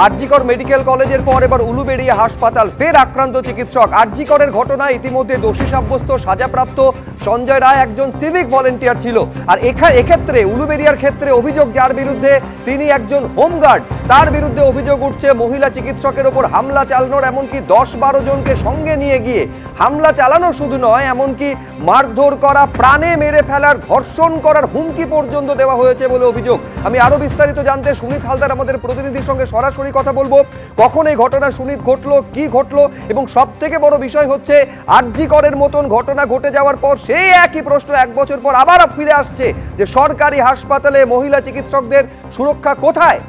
আর.জি. কর মেডিকেল কলেজের পর এবার উলুবেড়িয়া হাসপাতাল, ফের আক্রান্ত চিকিৎসক। আর.জি. করের ঘটনায় ইতিমধ্যে দোষী সাব্যস্ত সাজাপ্রাপ্ত সঞ্জয় রায় একজন সিভিক ভলেন্টিয়ার ছিল। আর এক্ষেত্রে উলুবেড়িয়ার ক্ষেত্রে অভিযোগ যার বিরুদ্ধে, তিনি একজন হোমগার্ড, তার বিরুদ্ধে অভিযোগ উঠছে মহিলা চিকিৎসকের ওপর হামলা চালানোর, এমনকি 10-12 জনকে সঙ্গে নিয়ে গিয়ে হামলা চালানো শুধু নয়, এমনকি মারধর করা, প্রাণে মেরে ফেলার, ধর্ষণ করার হুমকি পর্যন্ত দেওয়া হয়েছে বলে অভিযোগ। আমি আরো বিস্তারিত জানতে সুনীত হালদার আমাদের প্রতিনিধির সঙ্গে সরাসরি কথা বলবো। কখন এই ঘটনা সুনীত ঘটলো, কি ঘটলো, এবং সব থেকে বড় বিষয় হচ্ছে আর.জি. করের মতন ঘটনা ঘটে যাওয়ার পর সেই একই প্রশ্ন 1 বছর পর আবার ফিরে আসছে যে সরকারি হাসপাতালে মহিলা চিকিৎসকদের সুরক্ষা কোথায়?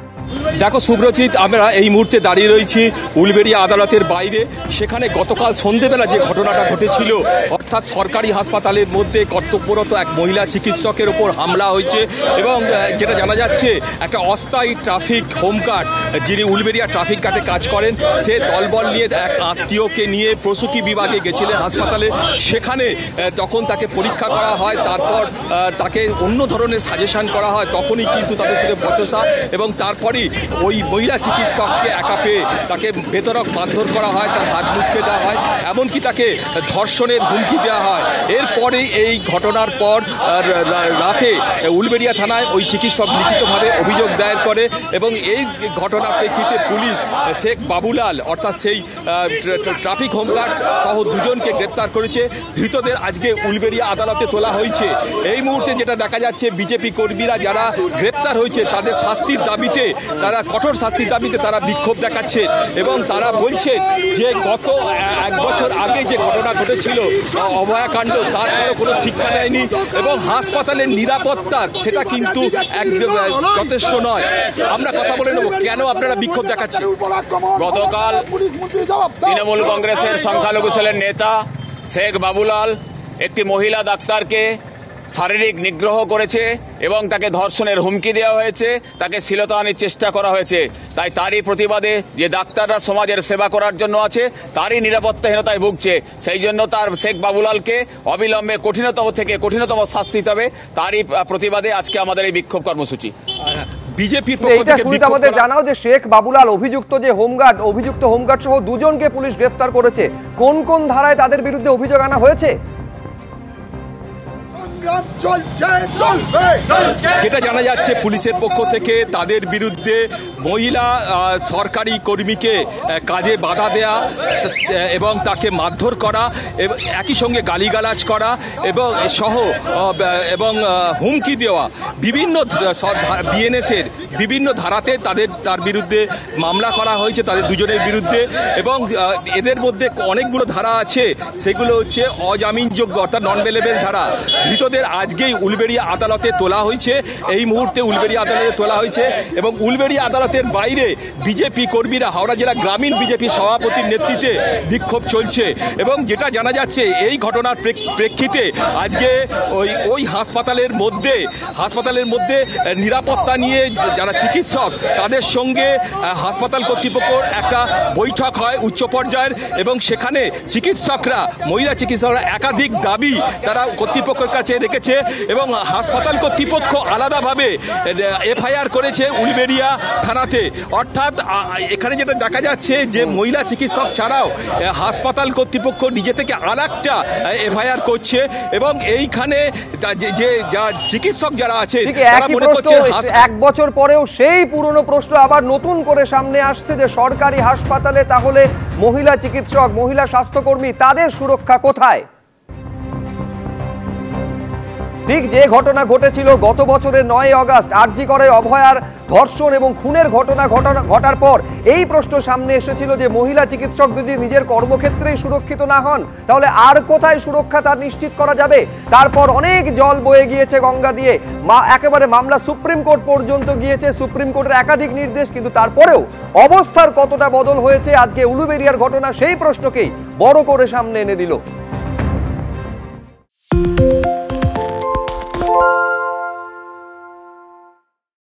দেখো সুব্রজিৎ, আমরা এই মুহূর্তে দাঁড়িয়ে রয়েছি উলুবেড়িয়া আদালতের বাইরে। সেখানে গতকাল সন্ধ্যেবেলা যে ঘটনাটা ঘটেছিল, অর্থাৎ সরকারি হাসপাতালের মধ্যে কর্তব্যরত এক মহিলা চিকিৎসকের ওপর হামলা হয়েছে এবং যেটা জানা যাচ্ছে একটা অস্থায়ী ট্রাফিক হোমগার্ড, যিনি উলুবেড়িয়া ট্রাফিক গার্ডে কাজ করেন, সে দলবল নিয়ে এক আত্মীয়কে নিয়ে প্রসূতি বিভাগে গেছিলেন হাসপাতালে। সেখানে তখন তাকে পরীক্ষা করা হয়, তারপর তাকে অন্য ধরনের সাজেশন করা হয়, তখনই কিন্তু তাদের সাথে বচসা এবং তারপরই ওই মহিলা চিকিৎসককে একা পেয়ে তাকে বেধড়ক মারধর করা হয়, তার হাত মুটকে দেওয়া হয়, এমনকি তাকে ধর্ষণের হুমকি দেওয়া হয়। এরপরে এই ঘটনার পর রাতে উলুবেড়িয়া থানায় ওই চিকিৎসক লিখিতভাবে অভিযোগ দায়ের করে এবং এই ঘটনার প্রেক্ষিতে পুলিশ শেখ বাবুলাল, অর্থাৎ সেই ট্রাফিক হোমগার্ড সহ 2 জনকে গ্রেপ্তার করেছে। ধৃতদের আজকে উলুবেড়িয়া আদালতে তোলা হয়েছে। এই মুহূর্তে যেটা দেখা যাচ্ছে, বিজেপি কর্মীরা যারা গ্রেপ্তার হয়েছে তাদের শাস্তির দাবিতে, তারা কঠোর শাস্তির দাবিতে তারা বিক্ষোভ দেখাচ্ছে এবং তারা বলছেন যে গত 1 বছর আগে যে ঘটনা ঘটেছিল অভয়াকাণ্ড, তারপরে কোনো শিক্ষা নেয়নি এবং হাসপাতালের নিরাপত্তা সেটা কিন্তু একদম যথেষ্ট নয়। আমরা কথা বলে নেব কেন আপনারা বিক্ষোভ দেখাচ্ছেন। গতকাল তৃণমূল কংগ্রেসের সংখ্যালঘু সেলের নেতা শেখ বাবুলাল একটি মহিলা ডাক্তারকে শারীরিক নিগ্রহ করেছে এবং তাকে ধর্ষণের হুমকি দেওয়া হয়েছে, তাকে শ্লীলতাহানির চেষ্টা করা হয়েছে। তাই তারই প্রতিবাদে যে ডাক্তাররা সমাজের সেবা করার জন্য আছে, তারই নিরাপত্তাহীনতায় ভুগছে। সেই জন্য তার শেখ বাবুলালকে অবিলম্বে কঠিনতম থেকে কঠিনতম শাস্তি দিতে হবে। তারই প্রতিবাদে আজকে আমাদের এই বিক্ষোভ কর্মসূচি। বিজেপির পক্ষ থেকে আমাদের জানাও যে শেখ বাবুলাল অভিযুক্ত হোমগার্ড সহ 2 জনকে পুলিশ গ্রেফতার করেছে। কোন কোন ধারায় তাদের বিরুদ্ধে অভিযোগ আনা হয়েছে? যেটা জানা যাচ্ছে, পুলিশের পক্ষ থেকে তাদের বিরুদ্ধে মহিলা সরকারি কর্মীকে কাজে বাধা দেয়া এবং তাকে মারধর করা, একই সঙ্গে গালিগালাজ করা এবং সহ এবং হুমকি দেওয়া, বিভিন্ন বিএনএসের বিভিন্ন ধারাতে তার বিরুদ্ধে মামলা করা হয়েছে, তাদের 2 জনের বিরুদ্ধে। এবং এদের মধ্যে অনেকগুলো ধারা আছে, সেগুলো হচ্ছে অজামিনযোগ্য অর্থাৎ নন বেলেবল ধারা। ধৃতদের আজকেই উলুবেড়িয়া আদালতে তোলা হয়েছে, এই মুহূর্তে উলুবেড়িয়া আদালতে তোলা হয়েছে এবং উলুবেড়িয়া আদালতের বাইরে বিজেপি কর্মীরা, হাওড়া জেলা গ্রামীণ বিজেপি সভাপতির নেতৃত্বে বিক্ষোভ চলছে। এবং যেটা জানা যাচ্ছে, এই ঘটনার প্রেক্ষিতে আজকে ওই হাসপাতালের মধ্যে নিরাপত্তা নিয়ে যারা চিকিৎসক, তাদের সঙ্গে হাসপাতাল কর্তৃপক্ষের একটা বৈঠক হয় উচ্চ পর্যায়ের এবং সেখানে মহিলা চিকিৎসকরা একাধিক দাবি তারা কর্তৃপক্ষের কাছে রেখেছে এবং হাসপাতাল কর্তৃপক্ষ আলাদাভাবে এফআইআর করেছে উলুবেড়িয়া থানাতে। অর্থাৎ এখানে যেটা দেখা যাচ্ছে যে মহিলা চিকিৎসক ছাড়াও হাসপাতাল কর্তৃপক্ষ নিজে থেকে আরেকটা এফআইআর করছে এবং এইখানে যে চিকিৎসক যারা আছে তারা মনে করছে 1 বছর পরেও সেই পুরনো প্রশ্ন আবার নতুন করে সামনে আসছে যে সরকারি হাসপাতালে তাহলে মহিলা চিকিৎসক, মহিলা স্বাস্থ্যকর্মী, তাদের সুরক্ষা কোথায়? ঠিক যে ঘটনা ঘটেছিল গত বছরের 9 আগস্ট আর.জি. করে অভয়ার ধর্ষণ এবং খুনের ঘটার পর এই প্রশ্ন সামনে এসেছিল যে মহিলা চিকিৎসক যদি নিজের কর্মক্ষেত্রেই সুরক্ষিত না হন, তাহলে আর কোথায় সুরক্ষা তার নিশ্চিত করা যাবে? তারপর অনেক জল বয়ে গিয়েছে গঙ্গা দিয়ে, একেবারে মামলা সুপ্রিম কোর্ট পর্যন্ত গিয়েছে, সুপ্রিম কোর্টের একাধিক নির্দেশ, কিন্তু তারপরেও অবস্থার কতটা বদল হয়েছে আজকে উলুবেড়িয়ার ঘটনা সেই প্রশ্নকেই বড় করে সামনে এনে দিল।